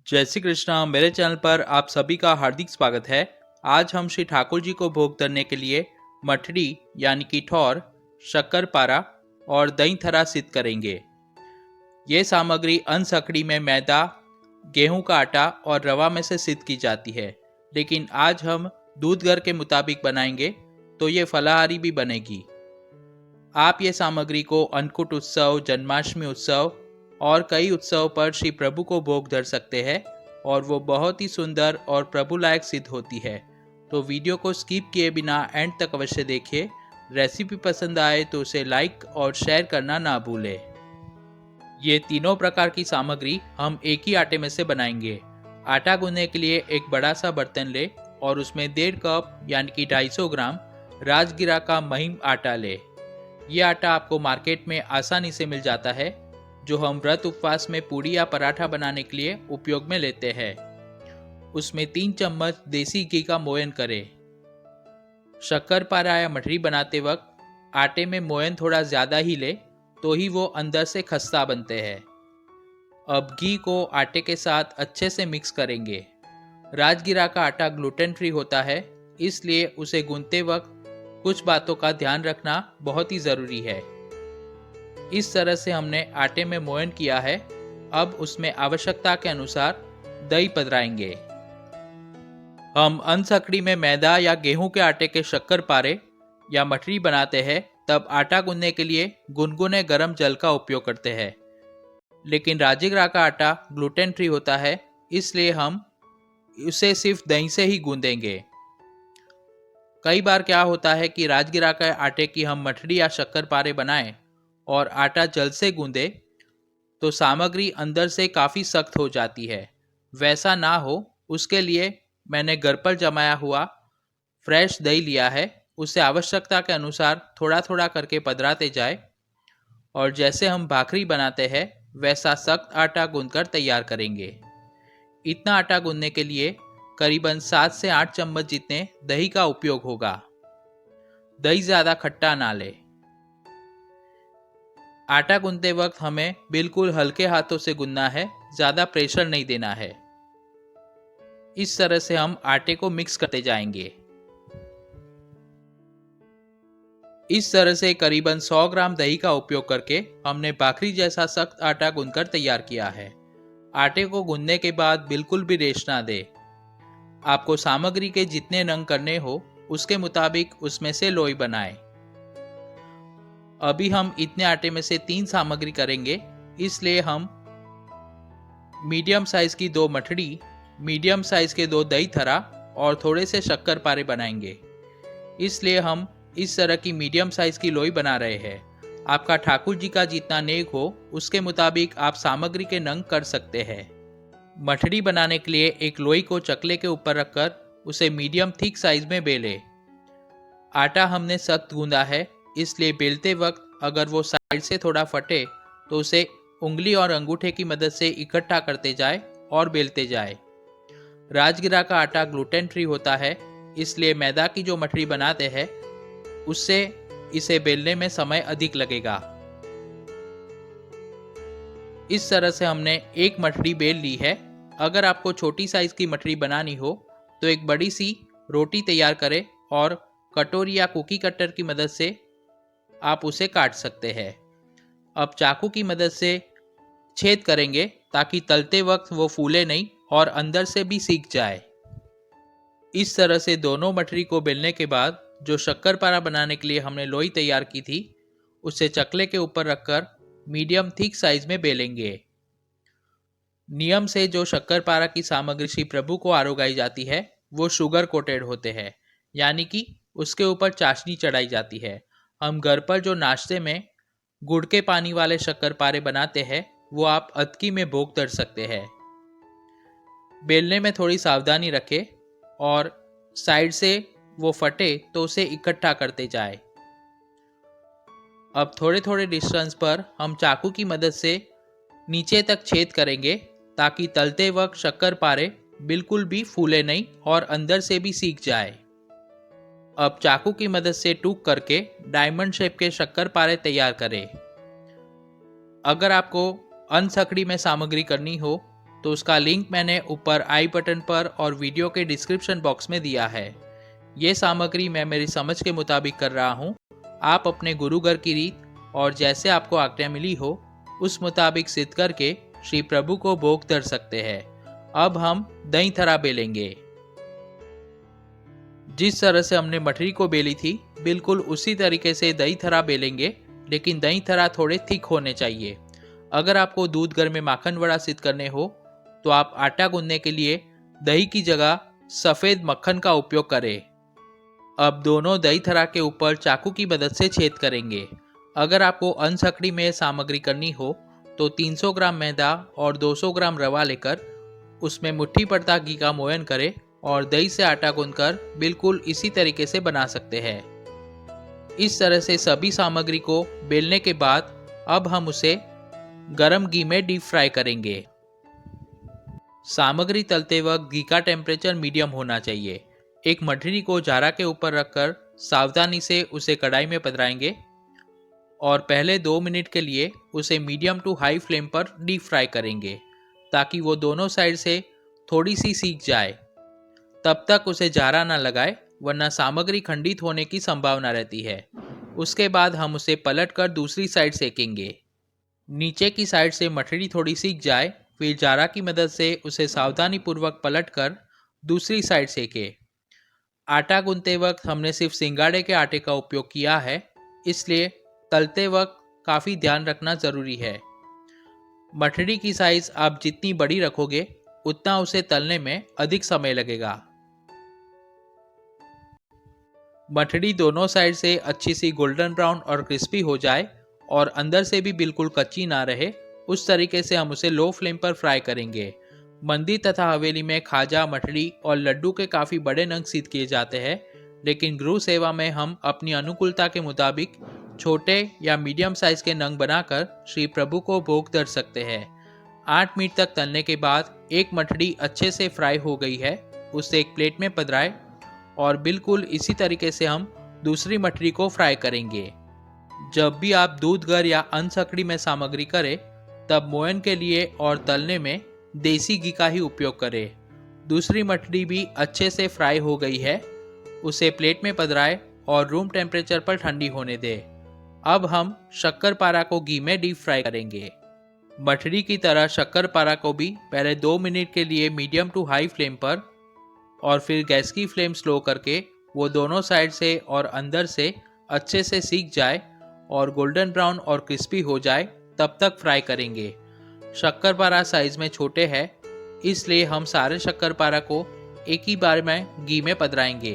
जय श्री कृष्णा। मेरे चैनल पर आप सभी का हार्दिक स्वागत है। आज हम श्री ठाकुर जी को भोग धरने के लिए मठड़ी यानी कि ठौर, शक्कर पारा और दही थरा सिद्ध करेंगे। ये सामग्री अनसकड़ी में मैदा, गेहूं का आटा और रवा में से सिद्ध की जाती है, लेकिन आज हम दूध घर के मुताबिक बनाएंगे तो ये फलाहारी भी बनेगी। आप ये सामग्री को अन्नकूट उत्सव, जन्माष्टमी उत्सव और कई उत्सव पर श्री प्रभु को भोग धर सकते हैं और वो बहुत ही सुंदर और प्रभु लायक सिद्ध होती है। तो वीडियो को स्किप किए बिना एंड तक अवश्य देखिए। रेसिपी पसंद आए तो उसे लाइक और शेयर करना ना भूलें। ये तीनों प्रकार की सामग्री हम एक ही आटे में से बनाएंगे। आटा गूंदने के लिए एक बड़ा सा बर्तन ले और उसमें 1.5 कप यानी कि 250 ग्राम राजगिरा का महीन आटा ले। ये आटा आपको मार्केट में आसानी से मिल जाता है, जो हम व्रत उपवास में पूड़ी या पराठा बनाने के लिए उपयोग में लेते हैं। उसमें 3 चम्मच देसी घी का मोयन करें। शक्कर पारा या मठरी बनाते वक्त आटे में मोयन थोड़ा ज़्यादा ही ले तो ही वो अंदर से खस्ता बनते हैं। अब घी को आटे के साथ अच्छे से मिक्स करेंगे। राजगिरा का आटा ग्लूटेन फ्री होता है, इसलिए उसे गूंथते वक्त कुछ बातों का ध्यान रखना बहुत ही ज़रूरी है। इस तरह से हमने आटे में मोयन किया है। अब उसमें आवश्यकता के अनुसार दही पधराएंगे। हम अनसकड़ी में मैदा या गेहूं के आटे के शक्कर पारे या मठरी बनाते हैं, तब आटा गूंदने के लिए गुनगुने गर्म जल का उपयोग करते हैं। लेकिन राजगिरा का आटा ग्लूटेन फ्री होता है, इसलिए हम उसे सिर्फ दही से ही गूंदेंगे। कई बार क्या होता है कि राजगिरा के आटे की हम मठड़ी या शक्कर पारे बनाएं और आटा जल से गूंदे तो सामग्री अंदर से काफ़ी सख्त हो जाती है। वैसा ना हो, उसके लिए मैंने घर पर जमाया हुआ फ्रेश दही लिया है। उसे आवश्यकता के अनुसार थोड़ा थोड़ा करके पधराते जाए और जैसे हम भाकरी बनाते हैं वैसा सख्त आटा गूंथकर तैयार करेंगे। इतना आटा गूंथने के लिए करीबन 7 से 8 चम्मच जितने दही का उपयोग होगा। दही ज़्यादा खट्टा ना ले। आटा गूंथते वक्त हमें बिल्कुल हल्के हाथों से गूंथना है, ज़्यादा प्रेशर नहीं देना है। इस तरह से हम आटे को मिक्स करते जाएंगे। इस तरह से करीबन 100 ग्राम दही का उपयोग करके हमने भाकरी जैसा सख्त आटा गूंथकर तैयार किया है। आटे को गूंथने के बाद बिल्कुल भी रेस्ट ना दे। आपको सामग्री के जितने नंग करने हो उसके मुताबिक उसमें से लोई बनाएं। अभी हम इतने आटे में से 3 सामग्री करेंगे, इसलिए हम मीडियम साइज की 2 मठड़ी, मीडियम साइज के 2 दही थरा और थोड़े से शक्कर पारे बनाएंगे। इसलिए हम इस तरह की मीडियम साइज की लोई बना रहे हैं। आपका ठाकुर जी का जितना नेक हो उसके मुताबिक आप सामग्री के नंग कर सकते हैं। मठड़ी बनाने के लिए एक लोई को चकले के ऊपर रखकर उसे मीडियम थिक साइज में बेले। आटा हमने सख्त गूंदा है, इसलिए बेलते वक्त अगर वो साइड से थोड़ा फटे तो उसे उंगली और अंगूठे की मदद से इकट्ठा करते जाए और बेलते जाए। राजगिरा का आटा ग्लूटेन फ्री होता है, इसलिए मैदा की जो मठड़ी बनाते हैं उससे इसे बेलने में समय अधिक लगेगा। इस तरह से हमने एक मठड़ी बेल ली है। अगर आपको छोटी साइज की मठड़ी बनानी हो तो एक बड़ी सी रोटी तैयार करें और कटोरी या कुकी कटर की मदद से आप उसे काट सकते हैं। अब चाकू की मदद से छेद करेंगे ताकि तलते वक्त वो फूले नहीं और अंदर से भी सीख जाए। इस तरह से दोनों मठरी को बेलने के बाद जो शक्कर पारा बनाने के लिए हमने लोई तैयार की थी उसे चकले के ऊपर रखकर मीडियम थिक साइज में बेलेंगे। नियम से जो शक्कर पारा की सामग्री श्री प्रभु को आरोगाई जाती है वो शुगर कोटेड होते हैं, यानी कि उसके ऊपर चाशनी चढ़ाई जाती है। हम घर पर जो नाश्ते में गुड़ के पानी वाले शक्कर पारे बनाते हैं वो आप अदकी में भोग धर सकते हैं। बेलने में थोड़ी सावधानी रखें और साइड से वो फटे तो उसे इकट्ठा करते जाए। अब थोड़े थोड़े डिस्टेंस पर हम चाकू की मदद से नीचे तक छेद करेंगे ताकि तलते वक्त शक्कर पारे बिल्कुल भी फूले नहीं और अंदर से भी सीख जाए। अब चाकू की मदद से टूक करके डायमंड शेप के शक्कर पारे तैयार करें। अगर आपको अनसकड़ी में सामग्री करनी हो तो उसका लिंक मैंने ऊपर आई बटन पर और वीडियो के डिस्क्रिप्शन बॉक्स में दिया है। ये सामग्री मैं मेरी समझ के मुताबिक कर रहा हूँ। आप अपने गुरु घर की रीत और जैसे आपको आज्ञा मिली हो उस मुताबिक सिद्ध करके श्री प्रभु को भोग धर सकते हैं। अब हम दही थरा बेलेंगे। जिस तरह से हमने मठरी को बेली थी बिल्कुल उसी तरीके से दही थरा बेलेंगे, लेकिन दही थरा थोड़े थिक होने चाहिए। अगर आपको दूध घर में माखन वड़ा सिद्ध करने हो तो आप आटा गूंदने के लिए दही की जगह सफेद मक्खन का उपयोग करें। अब दोनों दही थरा के ऊपर चाकू की मदद से छेद करेंगे। अगर आपको अनसकड़ी में सामग्री करनी हो तो 300 ग्राम मैदा और 200 ग्राम रवा लेकर उसमें मुट्ठी पड़ता घी का मोयन करें और दही से आटा गूंथकर बिल्कुल इसी तरीके से बना सकते हैं। इस तरह से सभी सामग्री को बेलने के बाद अब हम उसे गरम घी में डीप फ्राई करेंगे। सामग्री तलते वक्त घी का टेम्परेचर मीडियम होना चाहिए। एक मठरी को जारा के ऊपर रखकर सावधानी से उसे कढ़ाई में पधराएंगे और पहले 2 मिनट के लिए उसे मीडियम टू हाई फ्लेम पर डीप फ्राई करेंगे ताकि वो दोनों साइड से थोड़ी सी सीख जाए। तब तक उसे जारा ना लगाए वरना सामग्री खंडित होने की संभावना रहती है। उसके बाद हम उसे पलटकर दूसरी साइड सेकेंगे। नीचे की साइड से मठरी थोड़ी सीख जाए फिर जारा की मदद से उसे सावधानी पूर्वक पलटकर दूसरी साइड सेके। आटा गूंथते वक्त हमने सिर्फ सिंगाड़े के आटे का उपयोग किया है, इसलिए तलते वक्त काफ़ी ध्यान रखना ज़रूरी है। मठरी की साइज़ आप जितनी बड़ी रखोगे उतना उसे तलने में अधिक समय लगेगा। मठरी दोनों साइड से अच्छी सी गोल्डन ब्राउन और क्रिस्पी हो जाए और अंदर से भी बिल्कुल कच्ची ना रहे, उस तरीके से हम उसे लो फ्लेम पर फ्राई करेंगे। मंदिर तथा हवेली में खाजा, मठरी और लड्डू के काफ़ी बड़े नग सिद्ध किए जाते हैं, लेकिन गुरु सेवा में हम अपनी अनुकूलता के मुताबिक छोटे या मीडियम साइज के नग बनाकर श्री प्रभु को भोग धर सकते हैं। 8 मिनट तक तलने के बाद एक मठरी अच्छे से फ्राई हो गई है, उसे एक प्लेट में पधराएं और बिल्कुल इसी तरीके से हम दूसरी मठरी को फ्राई करेंगे। जब भी आप दूध घर या अनसकड़ी में सामग्री करें तब मोयन के लिए और तलने में देसी घी का ही उपयोग करें। दूसरी मठरी भी अच्छे से फ्राई हो गई है, उसे प्लेट में पधराएं और रूम टेम्परेचर पर ठंडी होने दें। अब हम शक्करपारा को घी में डीप फ्राई करेंगे। मठरी की तरह शक्करपारा को भी पहले 2 मिनट के लिए मीडियम टू हाई फ्लेम पर और फिर गैस की फ्लेम स्लो करके वो दोनों साइड से और अंदर से अच्छे से सीख जाए और गोल्डन ब्राउन और क्रिस्पी हो जाए तब तक फ्राई करेंगे। शक्करपारा साइज में छोटे हैं, इसलिए हम सारे शक्करपारा को एक ही बार में घी में पधराएंगे।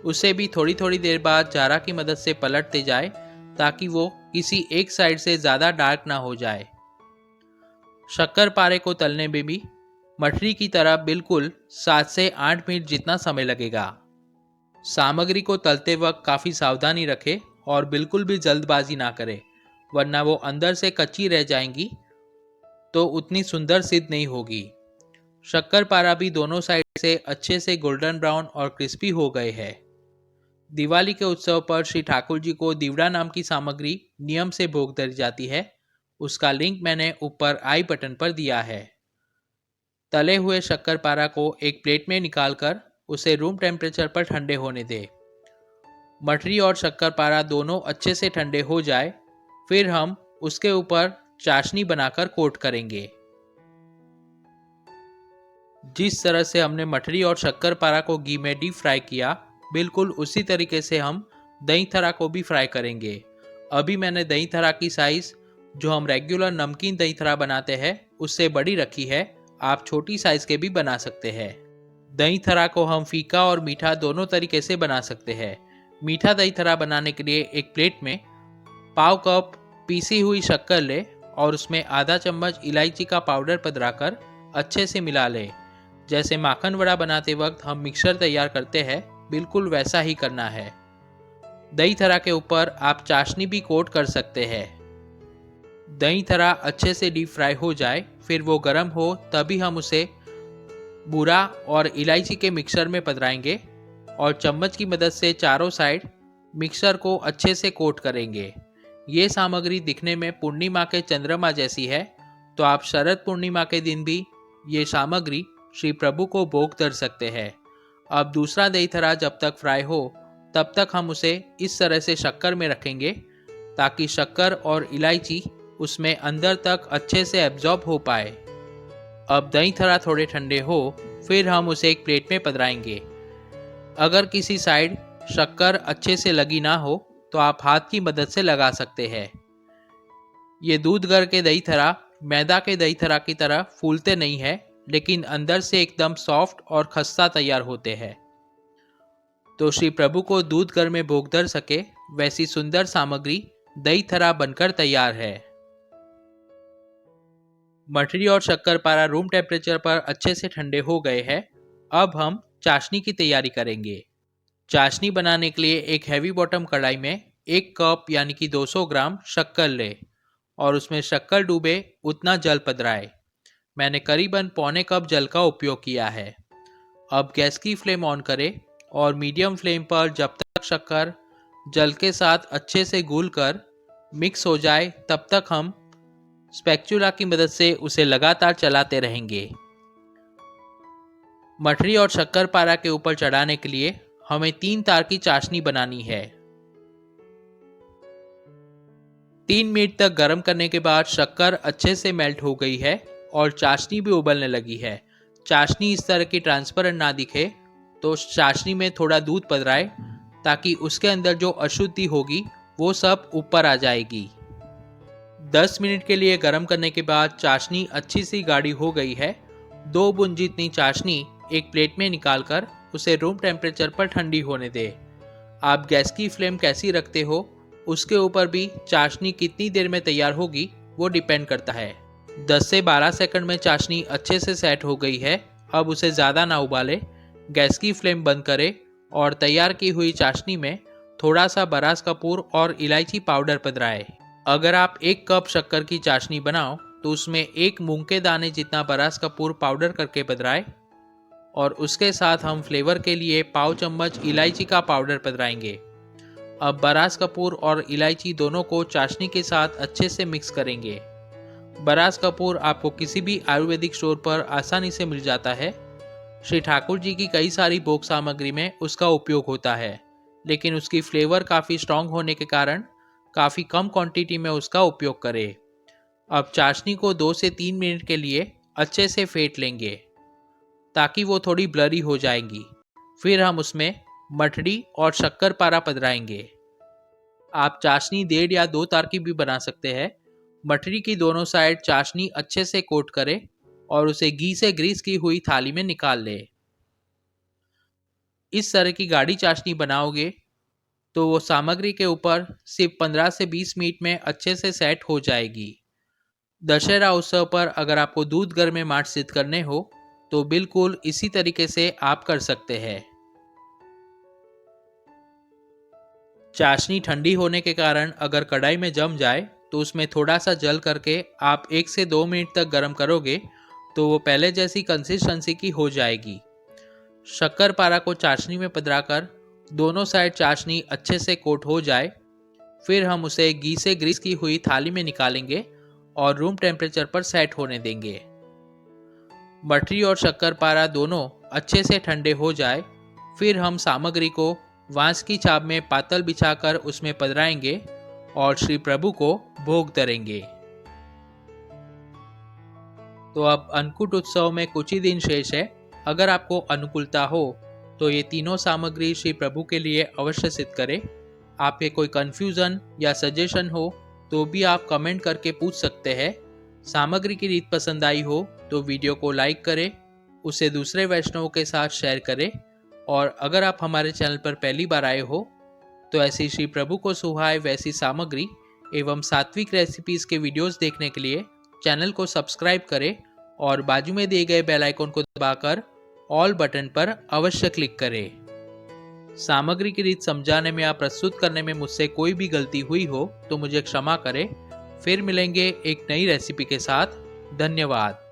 उसे भी थोड़ी थोड़ी देर बाद जारा की मदद से पलटते जाए ताकि वो किसी एक साइड से ज़्यादा डार्क ना हो जाए। शक्करपारे को तलने में भी मठरी की तरह बिल्कुल 7 से 8 मिनट जितना समय लगेगा। सामग्री को तलते वक्त काफ़ी सावधानी रखें और बिल्कुल भी जल्दबाजी ना करें, वरना वो अंदर से कच्ची रह जाएंगी तो उतनी सुंदर सिद्ध नहीं होगी। शक्करपारा भी दोनों साइड से अच्छे से गोल्डन ब्राउन और क्रिस्पी हो गए हैं। दिवाली के उत्सव पर श्री ठाकुर जी को दीवड़ा नाम की सामग्री नियम से भोग धरी जाती है। उसका लिंक मैंने ऊपर आई बटन पर दिया है। तले हुए शक्करपारा को एक प्लेट में निकालकर उसे रूम टेम्परेचर पर ठंडे होने दें। मठरी और शक्करपारा दोनों अच्छे से ठंडे हो जाए फिर हम उसके ऊपर चाशनी बनाकर कोट करेंगे। जिस तरह से हमने मठरी और शक्करपारा को घी में डीप फ्राई किया बिल्कुल उसी तरीके से हम दही थरा को भी फ्राई करेंगे। अभी मैंने दही थरा की साइज जो हम रेगुलर नमकीन दही थरा बनाते हैं उससे बड़ी रखी है, आप छोटी साइज के भी बना सकते हैं। दही थरा को हम फीका और मीठा दोनों तरीके से बना सकते हैं। मीठा दही थरा बनाने के लिए एक प्लेट में पाव कप पीसी हुई शक्कर ले और उसमें आधा चम्मच इलायची का पाउडर पधराकर अच्छे से मिला ले। जैसे माखन वड़ा बनाते वक्त हम मिक्सचर तैयार करते हैं बिल्कुल वैसा ही करना है। दही थरा के ऊपर आप चाशनी भी कोट कर सकते हैं। दही थरा अच्छे से डीप फ्राई हो जाए फिर वो गर्म हो तभी हम उसे बूरा और इलायची के मिक्सचर में पधराएंगे और चम्मच की मदद से चारों साइड मिक्सचर को अच्छे से कोट करेंगे। ये सामग्री दिखने में पूर्णिमा के चंद्रमा जैसी है तो आप शरद पूर्णिमा के दिन भी ये सामग्री श्री प्रभु को भोग धर सकते हैं। अब दूसरा दही थरा जब तक फ्राई हो तब तक हम उसे इस तरह से शक्कर में रखेंगे ताकि शक्कर और इलायची उसमें अंदर तक अच्छे से एब्जॉर्ब हो पाए। अब दही थरा थोड़े ठंडे हो फिर हम उसे एक प्लेट में पधराएंगे। अगर किसी साइड शक्कर अच्छे से लगी ना हो तो आप हाथ की मदद से लगा सकते हैं। ये दूध घर के दही थरा मैदा के दही थरा की तरह फूलते नहीं है, लेकिन अंदर से एकदम सॉफ्ट और खस्ता तैयार होते हैं। तो श्री प्रभु को दूध घर में भोग धर सके वैसी सुंदर सामग्री दही थरा बनकर तैयार है। मठरी और शक्करपारा रूम टेम्परेचर पर अच्छे से ठंडे हो गए हैं। अब हम चाशनी की तैयारी करेंगे। चाशनी बनाने के लिए एक हैवी बॉटम कढ़ाई में 1 कप यानी कि 200 ग्राम शक्कर ले और उसमें शक्कर डूबे उतना जल पधराए। मैंने करीबन पौने कप जल का उपयोग किया है। अब गैस की फ्लेम ऑन करें और मीडियम फ्लेम पर जब तक शक्कर जल के साथ अच्छे से घुलकर मिक्स हो जाए तब तक हम स्पैचुला की मदद से उसे लगातार चलाते रहेंगे। मठरी और शक्करपारा के ऊपर चढ़ाने के लिए हमें 3 तार की चाशनी बनानी है। 3 मिनट तक गर्म करने के बाद शक्कर अच्छे से मेल्ट हो गई है और चाशनी भी उबलने लगी है। चाशनी इस तरह की ट्रांसपेरेंट ना दिखे तो चाशनी में थोड़ा दूध पधराए ताकि उसके अंदर जो अशुद्धि होगी वो सब ऊपर आ जाएगी। 10 मिनट के लिए गर्म करने के बाद चाशनी अच्छी सी गाढ़ी हो गई है। 2 बूंद जितनी चाशनी एक प्लेट में निकालकर उसे रूम टेम्परेचर पर ठंडी होने दें। आप गैस की फ्लेम कैसी रखते हो उसके ऊपर भी चाशनी कितनी देर में तैयार होगी वो डिपेंड करता है। 10 से 12 सेकंड में चाशनी अच्छे से सेट हो गई है। अब उसे ज़्यादा ना उबालें, गैस की फ्लेम बंद करें और तैयार की हुई चाशनी में थोड़ा सा बरास कपूर और इलायची पाउडर पधराएं। अगर आप 1 कप शक्कर की चाशनी बनाओ तो उसमें 1 मूंग के दाने जितना बरास कपूर पाउडर करके पधराएं और उसके साथ हम फ्लेवर के लिए पाव चम्मच इलायची का पाउडर पधराएंगे। अब बरास कपूर और इलायची दोनों को चाशनी के साथ अच्छे से मिक्स करेंगे। बरास कपूर आपको किसी भी आयुर्वेदिक स्टोर पर आसानी से मिल जाता है। श्री ठाकुर जी की कई सारी भोग सामग्री में उसका उपयोग होता है, लेकिन उसकी फ्लेवर काफ़ी स्ट्रांग होने के कारण काफ़ी कम क्वांटिटी में उसका उपयोग करें। अब चाशनी को 2 से 3 मिनट के लिए अच्छे से फेंट लेंगे ताकि वो थोड़ी ब्लरी हो जाएगी। फिर हम उसमें मठड़ी और शक्करपारा पधराएंगे। आप चाशनी 1.5 या 2 तार की भी बना सकते हैं। मठड़ी की दोनों साइड चाशनी अच्छे से कोट करें और उसे घी से ग्रीस की हुई थाली में निकाल लें। इस तरह की गाढ़ी चाशनी बनाओगे तो वो सामग्री के ऊपर सिर्फ 15 से 20 मिनट में अच्छे से सेट हो जाएगी। दशहरा उत्सव पर अगर आपको दूध घर में माठ सिद्ध करने हो तो बिल्कुल इसी तरीके से आप कर सकते हैं। चाशनी ठंडी होने के कारण अगर कढ़ाई में जम जाए तो उसमें थोड़ा सा जल करके आप 1 से 2 मिनट तक गर्म करोगे तो वो पहले जैसी कंसिस्टेंसी की हो जाएगी। शक्करपारा को चाशनी में पधराकर दोनों साइड चाशनी अच्छे से कोट हो जाए फिर हम उसे घी से ग्रीस की हुई थाली में निकालेंगे और रूम टेम्परेचर पर सेट होने देंगे। मठरी और शक्करपारा दोनों अच्छे से ठंडे हो जाए फिर हम सामग्री को बांस की छाप में पातल बिछाकर उसमें पधराएंगे और श्री प्रभु को भोग धरेंगे। तो अब अन्नकूट उत्सव में कुछ ही दिन शेष है। अगर आपको अनुकूलता हो तो ये तीनों सामग्री श्री प्रभु के लिए अवश्य सिद्ध करें। आपके कोई कन्फ्यूज़न या सजेशन हो तो भी आप कमेंट करके पूछ सकते हैं। सामग्री की रीत पसंद आई हो तो वीडियो को लाइक करें, उसे दूसरे वैष्णवों के साथ शेयर करें और अगर आप हमारे चैनल पर पहली बार आए हो तो ऐसी श्री प्रभु को सुहाए वैसी सामग्री एवं सात्विक रेसिपीज़ के वीडियोस देखने के लिए चैनल को सब्सक्राइब करें और बाजू में दिए गए बेल आइकन को दबाकर ऑल बटन पर अवश्य क्लिक करें। सामग्री की रीत समझाने में या प्रस्तुत करने में मुझसे कोई भी गलती हुई हो तो मुझे क्षमा करें। फिर मिलेंगे एक नई रेसिपी के साथ। धन्यवाद।